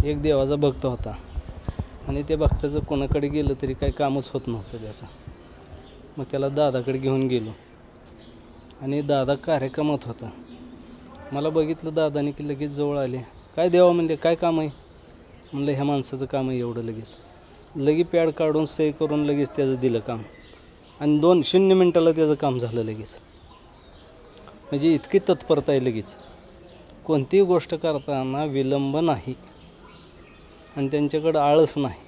एक देवाचा भक्त होता आणि त्या भक्ताचं कोणाकडे गेलं तरी काही कामच होत नव्हतं त्याचं. मग त्याला दादाकडे घेऊन गेलो आणि दादा कार्यक्रमात होता. मला बघितलं दादाने की लगेच जवळ आले. काय देवा म्हणले, काय काम आहे? म्हणलं ह्या माणसाचं काम आहे एवढं. लगेच पॅड काढून सही करून लगेच त्याचं दिलं काम आणि 0 मिनटाला त्याचं काम झालं लगेच. म्हणजे इतकी तत्परता आहे लगेच. कोणतीही गोष्ट करताना विलंब नाही आणि त्यांच्याकडं आळस नाही.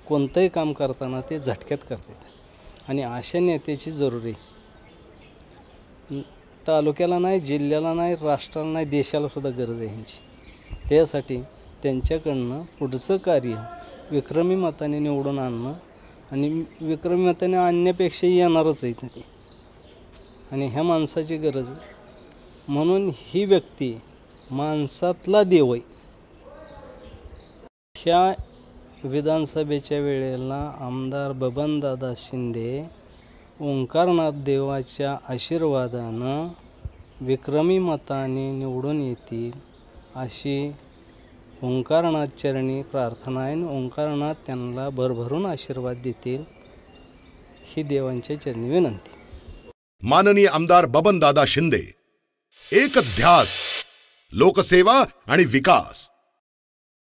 कोणतंही काम करताना ते झटक्यात करतात आणि अशा नेत्याची जरुरी तालुक्याला नाही, जिल्ह्याला नाही, राष्ट्राला नाही, देशाला सुद्धा गरज आहे ह्यांची. त्यासाठी त्यांच्याकडनं पुढचं कार्य विक्रमी मताने निवडून आणणं आणि विक्रमी मताने आणण्यापेक्षा येणारच आहे ते. आणि ह्या माणसाची गरज म्हणून ही व्यक्ती माणसातला देव आहे. ह्या विधानसभेच्या वेळेला आमदार बबनदादा शिंदे ओंकारनाथ देवाच्या आशीर्वादानं विक्रमी मताने निवडून येतील अशी ओंकारनाथ चरणी प्रार्थना आहे. ओंकारनाथ त्यांना भरभरून आशीर्वाद देतील ही देवांच्या चरणी विनंती. माननीय आमदार बबनदादा शिंदे, एकच ध्यास, लोकसेवा आणि विकास.